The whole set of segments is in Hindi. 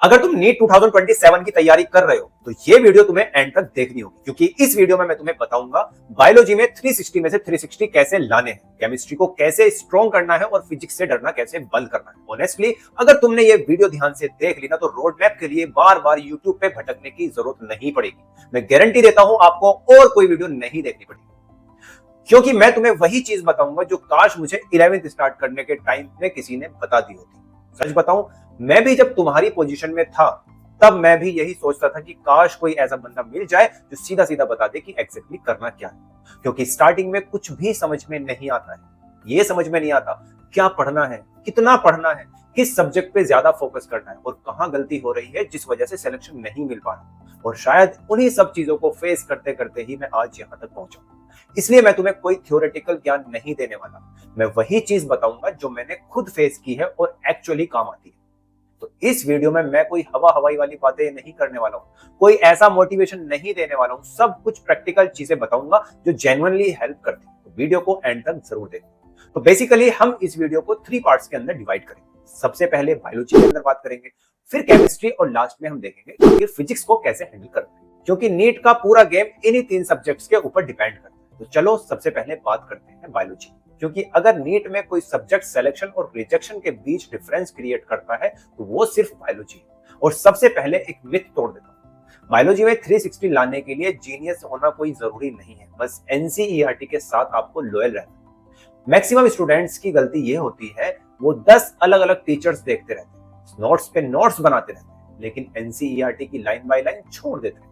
अगर तुम नीट 2027 की तैयारी कर रहे हो तो ये वीडियो तुम्हें एंड तक देखनी होगी, क्योंकि इस वीडियो में मैं तुम्हें बताऊंगा बायोलॉजी में 360 में से 360 कैसे लाने हैं, केमिस्ट्री को कैसे स्ट्रॉन्ग करना है और फिजिक्स से डरना कैसे बंद करना है। ऑनेस्टली अगर तुमने ये वीडियो ध्यान से देख ली ना तो रोड मैप के लिए बार बार यूट्यूब पे भटकने की जरूरत नहीं पड़ेगी। मैं गारंटी देता हूं आपको और कोई वीडियो नहीं देखनी पड़ेगी, क्योंकि मैं तुम्हें वही चीज बताऊंगा जो काश मुझे 11th स्टार्ट करने के टाइम में किसी ने बता दी होती। सच बताऊं, मैं भी जब तुम्हारी पोजीशन में था तब मैं भी यही सोचता था कि काश कोई ऐसा बंदा मिल जाए जो सीधा सीधा बता दे कि एग्जैक्टली करना क्या है, क्योंकि स्टार्टिंग में कुछ भी समझ में नहीं आता है। ये समझ में नहीं आता क्या पढ़ना है, कितना पढ़ना है, किस सब्जेक्ट पे ज्यादा फोकस करना है और कहाँ गलती हो रही है जिस वजह से सिलेक्शन नहीं मिल पा रहा। और शायद उन्हीं सब चीजों को फेस करते करते ही मैं आज यहाँ तक पहुंचा। इसलिए मैं तुम्हें कोई थ्योरेटिकल ज्ञान नहीं देने वाला, मैं वही चीज बताऊंगा जो मैंने खुद फेस की है और एक्चुअली काम आती है। तो इस वीडियो में मैं कोई हवाई वाली बातें नहीं करने वाला हूँ, कोई ऐसा मोटिवेशन नहीं देने वाला हूँ, सब कुछ प्रैक्टिकल चीजें बताऊंगा जो जेन्युइनली हेल्प करती है। तो वीडियो को एंड तक जरूर देखो। तो बेसिकली हम इस वीडियो को 3 पार्ट्स के अंदर डिवाइड करेंगे। सबसे पहले बायोलॉजी के अंदर बात करेंगे, फिर केमिस्ट्री और लास्ट में हम देखेंगे कि फिजिक्स को कैसे हैंडल करते हैं, क्योंकि नीट का पूरा गेम इन्हीं 3 सब्जेक्ट्स के ऊपर डिपेंड करता है। तो चलो सबसे पहले बात करते हैं बायोलॉजी, क्योंकि अगर नीट में कोई सब्जेक्ट सिलेक्शन और रिजेक्शन के बीच डिफरेंस क्रिएट करता है तो वो सिर्फ बायोलॉजी है। और सबसे पहले एक मिथ तोड़ देता हूं, बायोलॉजी में 360 लाने के लिए जीनियस होना कोई जरूरी नहीं है, बस एनसीईआरटी के साथ आपको लॉयल रहना है। मैक्सिमम स्टूडेंट्स की गलती ये होती है, वो 10 अलग अलग टीचर्स देखते रहते हैं, नोट्स पे नोट्स बनाते रहते हैं, लेकिन एनसीईआरटी की लाइन बाय लाइन छोड़ देते हैं।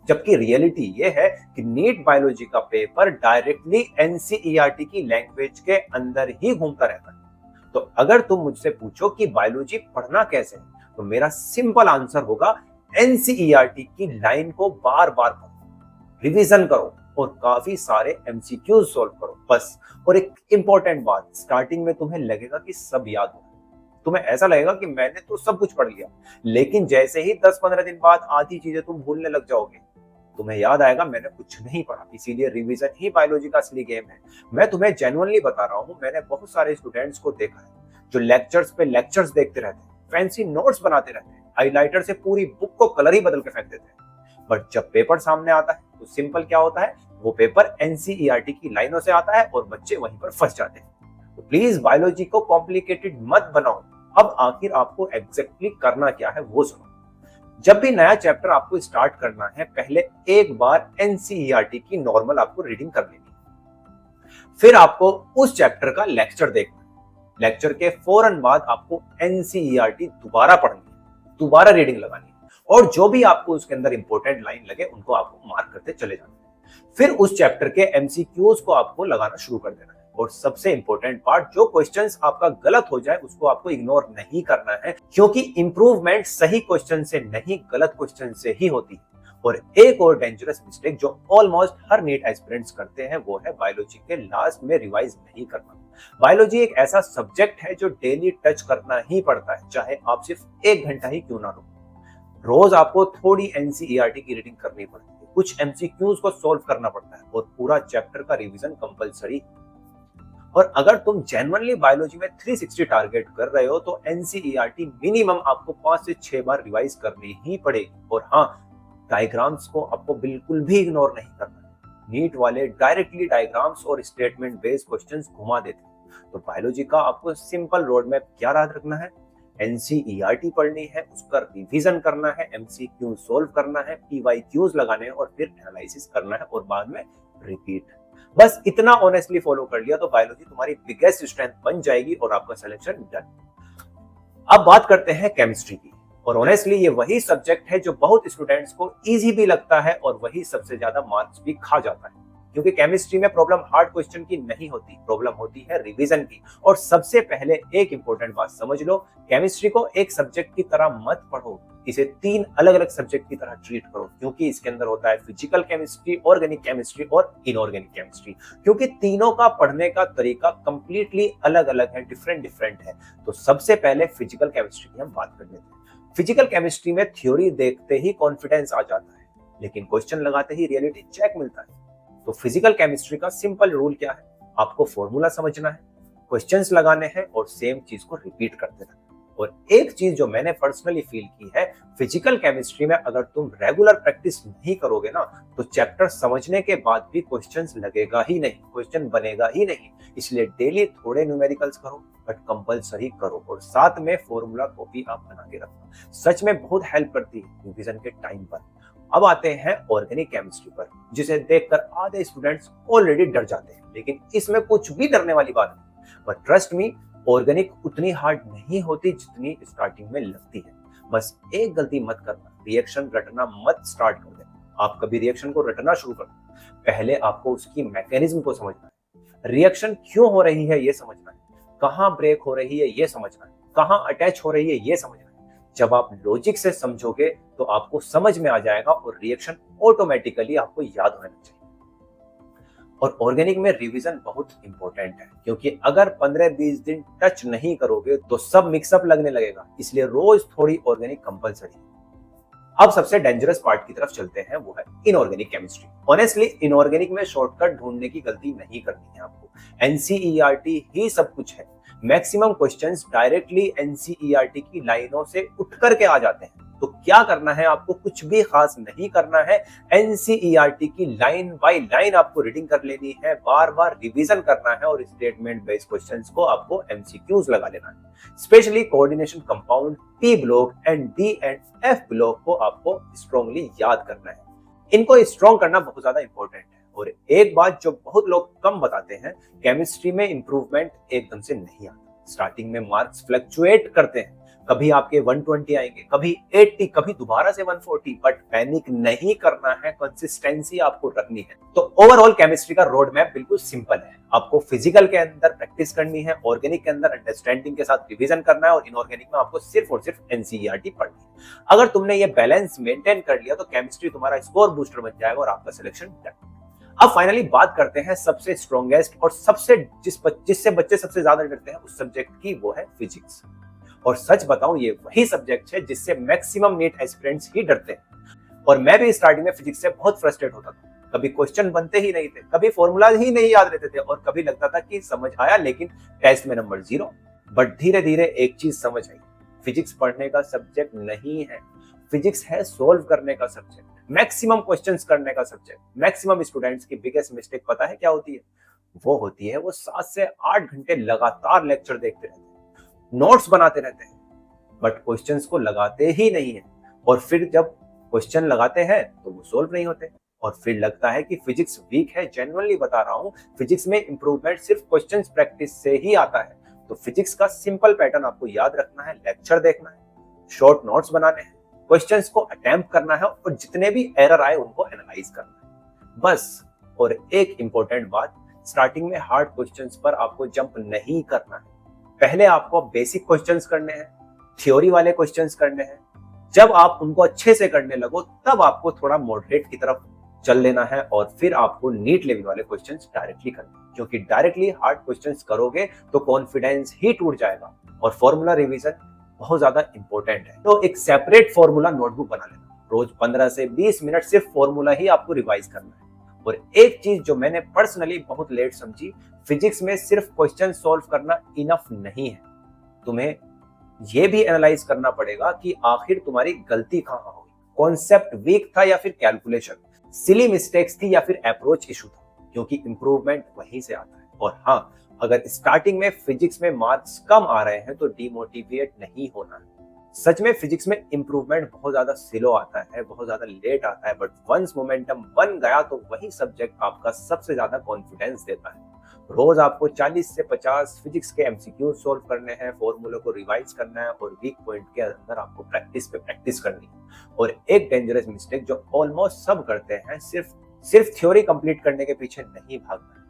जबकि रियलिटी ये है कि नीट बायोलॉजी का पेपर डायरेक्टली एनसीईआरटी की लैंग्वेज के अंदर ही घूमता रहता है। तो अगर तुम मुझसे पूछो कि बायोलॉजी पढ़ना कैसे है, तो मेरा सिंपल आंसर होगा एनसीईआरटी की लाइन को बार बार पढ़ो, रिवीजन करो और काफी सारे एमसीक्यूज सॉल्व करो बस। और एक इंपॉर्टेंट बात, स्टार्टिंग में तुम्हें लगेगा कि सब याद हो, तुम्हें ऐसा लगेगा कि मैंने तो सब कुछ पढ़ लिया, लेकिन जैसे ही 10-15 दिन बाद आधी चीजें तुम भूलने लग जाओगे, तुम्हें याद आएगा मैंने कुछ नहीं पढ़ा। इसीलिए रिवीजन ही बायोलॉजी का असली गेम है। मैं तुम्हें जेन्युइनली बता रहा हूँ, मैंने बहुत सारे स्टूडेंट्स को देखा है जो लेक्चर्स पे लेक्चर्स देखते रहते हैं, फैंसी नोट्स बनाते रहते हैं, हाइलाइटर से पूरी बुक को कलर ही बदल के फेंक देते हैं, बट जब पेपर सामने आता है तो सिंपल क्या होता है, वो पेपर एनसीईआरटी की लाइनों से आता है और बच्चे वहीं पर फंस जाते हैं। तो प्लीज बायोलॉजी को कॉम्प्लिकेटेड मत बनाओ। अब आखिर आपको एग्जैक्टली करना क्या है वो सुनो। जब भी नया चैप्टर आपको स्टार्ट करना है, पहले एक बार एनसीईआरटी की नॉर्मल आपको रीडिंग कर लेनी है, फिर आपको उस चैप्टर का लेक्चर देखना है, लेक्चर के फौरन बाद आपको एनसीईआरटी दोबारा पढ़नी है, दोबारा रीडिंग लगानी है, और जो भी आपको उसके अंदर इंपॉर्टेंट लाइन लगे उनको आपको मार्क करते चले जाना है। फिर उस चैप्टर के एमसीक्यूज को आपको लगाना शुरू कर देना है। और सबसे इंपॉर्टेंट पार्ट, जो क्वेश्चंस आपका गलत हो जाए उसको आपको इग्नोर नहीं करना है, क्योंकि इंप्रूवमेंट सही क्वेश्चन से नहीं गलत क्वेश्चन से ही होती है। और एक और डेंजरस मिस्टेक जो ऑलमोस्ट हर नीट एस्पिरेंट्स करते हैं वो है बायोलॉजी के लास्ट में रिवाइज नहीं करना। बायोलॉजी एक ऐसा सब्जेक्ट है जो डेली टच करना ही पड़ता है, चाहे आप सिर्फ 1 घंटा ही क्यों ना लो। रोज आपको थोड़ी एनसीईआरटी की रीडिंग करनी पड़ती है, कुछ एमसीक्यूज को सॉल्व करना पड़ता है और पूरा चैप्टर का रिवीजन कंपलसरी। और अगर तुम जेन्युइनली बायोलॉजी में 360 टारगेट कर रहे हो तो एनसीईआरटी मिनिमम आपको 5 से 6 बार रिवाइज करनी ही पड़ेगी। और हाँ, डायग्राम्स को आपको बिल्कुल भी इग्नोर नहीं करना है। नीट वाले डायरेक्टली डायग्राम्स और स्टेटमेंट बेस्ड क्वेश्चंस घुमा देते हैं। तो बायोलॉजी का आपको सिंपल रोड मैप क्या याद रखना है, एनसीईआरटी पढ़नी है, उसका रिवीजन करना है, एमसीक्यू सोल्व करना है, पीवाईक्यूज लगाने हैं और फिर एनालिसिस करना है और बाद में रिपीट। बस इतना ऑनेस्टली फॉलो कर लिया तो बायोलॉजी तुम्हारी बिगेस्ट स्ट्रेंथ बन जाएगी और आपका सिलेक्शन डन। अब बात करते हैं केमिस्ट्री की। और ऑनेस्टली ये वही सब्जेक्ट है जो बहुत स्टूडेंट्स को इजी भी लगता है और वही सबसे ज्यादा मार्क्स भी खा जाता है, क्योंकि केमिस्ट्री में प्रॉब्लम हार्ड क्वेश्चन की नहीं होती, प्रॉब्लम होती है रिवीजन की। और सबसे पहले एक इंपॉर्टेंट बात समझ लो, केमिस्ट्री को एक सब्जेक्ट की तरह मत पढ़ो, इसे 3 अलग अलग सब्जेक्ट की तरह ट्रीट करो, क्योंकि इसके अंदर होता है फिजिकल केमिस्ट्री, ऑर्गेनिक केमिस्ट्री और इनऑर्गेनिक केमिस्ट्री, क्योंकि तीनों का पढ़ने का तरीका कंप्लीटली अलग अलग है, डिफरेंट है। तो सबसे पहले फिजिकल केमिस्ट्री की हम बात कर लेते हैं। फिजिकल केमिस्ट्री में थ्योरी देखते ही कॉन्फिडेंस आ जाता है, लेकिन क्वेश्चन लगाते ही रियलिटी चेक मिलता है। तो फिजिकल केमिस्ट्री का सिंपल रूल क्या है, आपको फॉर्मूला समझना है, क्वेश्चंस लगाने हैं और सेम चीज को रिपीट करते रहना। और एक चीज जो मैंने पर्सनली फील की है, फिजिकल केमिस्ट्री में अगर तुम रेगुलर प्रैक्टिस नहीं करोगे ना, तो चैप्टर समझने के बाद भी क्वेश्चंस लगेगा ही नहीं, क्वेश्चन बनेगा ही नहीं। इसलिए डेली थोड़े न्यूमेरिकल्स करो, बट कंपलसरी करो, और साथ में फॉर्मूला कॉपी आप बना के रखो। सच में बहुत हेल्प करती है रिवीजन के टाइम पर। अब आते हैं ऑर्गेनिक केमिस्ट्री पर, जिसे देखकर आधे स्टूडेंट्स ऑलरेडी डर जाते हैं, लेकिन इसमें कुछ भी डरने वाली बात नहीं। बट ट्रस्ट मी, ऑर्गेनिक उतनी हार्ड नहीं होती जितनी स्टार्टिंग में लगती है। बस एक गलती मत करना, रिएक्शन रटना मत स्टार्ट कर देना। आप कभी रिएक्शन को रटना शुरू कर दो, पहले आपको उसकी मैकेनिज्म को समझना है, रिएक्शन क्यों हो रही है ये समझना है, कहाँ ब्रेक हो रही है ये समझना है, कहाँ अटैच हो रही है ये समझना है। जब आप लॉजिक से समझोगे तो आपको समझ में आ जाएगा और रिएक्शन ऑटोमेटिकली आपको याद होने लग जाएगा। और ऑर्गेनिक में रिवीजन बहुत इंपॉर्टेंट है, क्योंकि अगर 15-20 दिन टच नहीं करोगे तो सब मिक्सअप लगने लगेगा। इसलिए रोज थोड़ी ऑर्गेनिक कंपलसरी। अब सबसे डेंजरस पार्ट की तरफ चलते हैं, वो है इनऑर्गेनिक केमिस्ट्री। ऑनेस्टली इनऑर्गेनिक में शॉर्टकट ढूंढने की गलती नहीं करनी है आपको। एनसीईआरटी ही सब कुछ है। मैक्सिमम क्वेश्चंस डायरेक्टली एनसीईआरटी की लाइनों से उठ करके आ जाते हैं। तो क्या करना है आपको? कुछ भी खास नहीं करना है। एनसीईआरटी की लाइन बाय लाइन आपको रीडिंग कर लेनी है, बार बार रिवीजन करना है, और स्टेटमेंट बेस्ड क्वेश्चंस को आपको एमसीक्यूज लगा लेना है। Specially coordination compound, P block and D and F block को आपको स्ट्रांगली याद करना है। इनको स्ट्रॉन्ग करना बहुत ज्यादा इंपॉर्टेंट है। और एक बात जो बहुत लोग कम बताते हैं, केमिस्ट्री में इंप्रूवमेंट एकदम से नहीं आता। स्टार्टिंग में मार्क्स फ्लक्चुएट करते हैं, कभी आपके 120 आएंगे, कभी 80, कभी दोबारा से 140, बट पैनिक नहीं करना है, कंसिस्टेंसी आपको रखनी है। तो ओवरऑल केमिस्ट्री का रोड मैप बिल्कुल सिंपल है। आपको फिजिकल के अंदर प्रैक्टिस करनी है, ऑर्गेनिक के अंदर अंडरस्टैंडिंग के साथ रिवीजन करना है, और इनऑर्गेनिक में आपको सिर्फ और सिर्फ एनसीईआरटी पढ़नी है। अगर तुमने ये बैलेंस मेंटेन कर लिया तो केमिस्ट्री तुम्हारा स्कोर बूस्टर बन जाएगा और आपका सिलेक्शन डन। अब फाइनली बात करते हैं सबसे स्ट्रॉन्गेस्ट और सबसे जिससे बच्चे सबसे ज्यादा डरते हैं उस सब्जेक्ट की, वो है फिजिक्स। और सच बताऊं, ये वही सब्जेक्ट है जिससे मैक्सिमम नीट एस्पिरेंट्स ही डरते हैं। और मैं भी स्टार्टिंग में फिजिक्स से बहुत फ्रस्ट्रेट होता था। कभी क्वेश्चन बनते ही नहीं थे, कभी फॉर्मूला ही नहीं याद रहते थे, और कभी लगता था कि समझ आया लेकिन टेस्ट में नंबर 0। बट धीरे धीरे एक चीज समझ आई, फिजिक्स पढ़ने का सब्जेक्ट नहीं है, फिजिक्स है सोल्व करने का सब्जेक्ट, मैक्सिमम क्वेश्चंस करने का सब्जेक्ट। मैक्सिमम स्टूडेंट्स की बिगेस्ट मिस्टेक पता है क्या होती है? वो होती है वो 7 से 8 घंटे लगातार लेक्चर देखते रहते हैं, नोट्स बनाते रहते हैं, बट क्वेश्चंस को लगाते ही नहीं है। और फिर जब क्वेश्चन लगाते हैं तो वो सोल्व नहीं होते, और फिर लगता है कि फिजिक्स वीक है। जेन्युइनली बता रहा हूं, फिजिक्स में इंप्रूवमेंट सिर्फ क्वेश्चंस प्रैक्टिस से ही आता है। तो फिजिक्स का सिंपल पैटर्न आपको याद रखना है, लेक्चर देखना है, शॉर्ट नोट्स बनाने हैं, क्वेश्चंस को अटेम्प्ट करना है, और जितने भी एरर आए उनको एनालाइज करना है, बस। और एक इंपॉर्टेंट बात, स्टार्टिंग में हार्ड क्वेश्चंस पर आपको जंप नहीं करना है। पहले आपको बेसिक क्वेश्चंस करने हैं, थ्योरी वाले क्वेश्चंस करने हैं। जब आप उनको अच्छे से करने लगो तब आपको थोड़ा मॉडरेट की तरफ चल लेना है, और फिर आपको नीट लेवल वाले क्वेश्चंस डायरेक्टली करने हैं। क्योंकि डायरेक्टली हार्ड क्वेश्चंस करोगे तो कॉन्फिडेंस ही टूट जाएगा, और फॉर्मूला रिवीजन बहुत ज्यादा इंपॉर्टेंट है। तो एक सेपरेट फॉर्मूला नोटबुक बना लेना, रोज 15 से 20 मिनट सिर्फ फॉर्मूला ही आपको रिवाइज करना है। और एक चीज जो मैंने पर्सनली बहुत लेट समझी, फिजिक्स में सिर्फ क्वेश्चन सॉल्व करना इनफ नहीं है, तुम्हें ये भी एनालाइज करना पड़ेगा कि आखिर तुम्हारी गलती कहां हुई, कॉन्सेप्ट वीक था या फिर कैलकुलेशन, सिली मिस्टेक्स थी या फिर अप्रोच इशू था, क्योंकि इंप्रूवमेंट वहीं से आता है। और हाँ, अगर स्टार्टिंग में फिजिक्स में मार्क्स कम आ रहे हैं तो डिमोटिवेट नहीं होना है। सच में फिजिक्स में इंप्रूवमेंट बहुत ज्यादा स्लो आता है, बहुत ज्यादा लेट आता है, बट वंस मोमेंटम बन गया तो वही सब्जेक्ट आपका सबसे ज्यादा कॉन्फिडेंस देता है। रोज आपको 40 से 50 फिजिक्स के एमसीक्यू सॉल्व करने हैं, फॉर्मूले को रिवाइज करना है, और वीक पॉइंट के अंदर आपको प्रैक्टिस पे प्रैक्टिस करनी है। और एक डेंजरस मिस्टेक जो ऑलमोस्ट सब करते हैं, सिर्फ थ्योरी कंप्लीट करने के पीछे नहीं भागना है।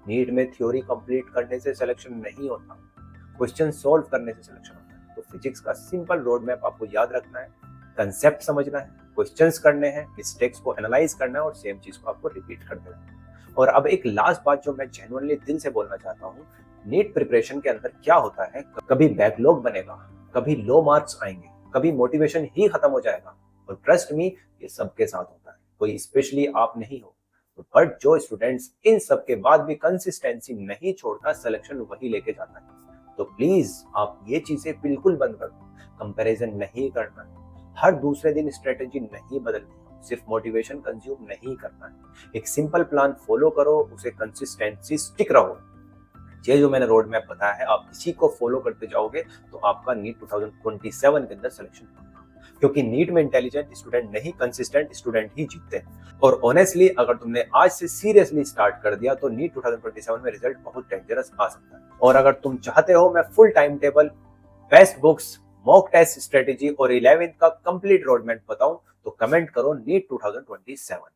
नीट में थ्योरी कंप्लीट करने से सिलेक्शन नहीं होता, क्वेश्चन सॉल्व करने से सिलेक्शन होता है। तो फिजिक्स का सिंपल रोड मैप आपको याद रखना है, कंसेप्ट समझना है, क्वेश्चंस करने हैं, मिस्टेक्स को एनालाइज करना है, और सेम चीज को आपको रिपीट कर देना है। और अब एक लास्ट बात जो मैं जेन्युइनली दिल से बोलना चाहता हूँ, नीट प्रिपरेशन के अंदर क्या होता है, कभी बैकलॉग बनेगा, कभी लो मार्क्स आएंगे, कभी मोटिवेशन ही खत्म हो जाएगा। और ट्रस्ट मी, ये सबके साथ होता है, कोई स्पेशली आप नहीं हो। बट जो स्टूडेंट्स इन सब के बाद भी कंसिस्टेंसी नहीं छोड़ता, सिलेक्शन वही लेके जाता है। तो प्लीज आप ये चीजें बिल्कुल बंद कर दो। कंपैरिजन नहीं करना है, हर दूसरे दिन स्ट्रेटेजी नहीं बदलनी है, सिर्फ मोटिवेशन कंज्यूम नहीं करना है। एक सिंपल प्लान फॉलो करो, उसे कंसिस्टेंसी स्टिक रहो। ये जो मैंने रोड मैप बताया है, आप इसी को फॉलो करते जाओगे तो आपका नीट 2027 के अंदर सिलेक्शन होगा। क्योंकि नीट में इंटेलिजेंट स्टूडेंट नहीं, कंसिस्टेंट स्टूडेंट ही जीतते हैं। और ऑनेस्टली अगर तुमने आज से सीरियसली स्टार्ट कर दिया तो नीट 2027 में रिजल्ट बहुत डेंजरस आ सकता है। और अगर तुम चाहते हो मैं full time table, best books, mock test strategy और 11th का कंप्लीट रोड मैप बताऊं तो कमेंट करो नीट 2027।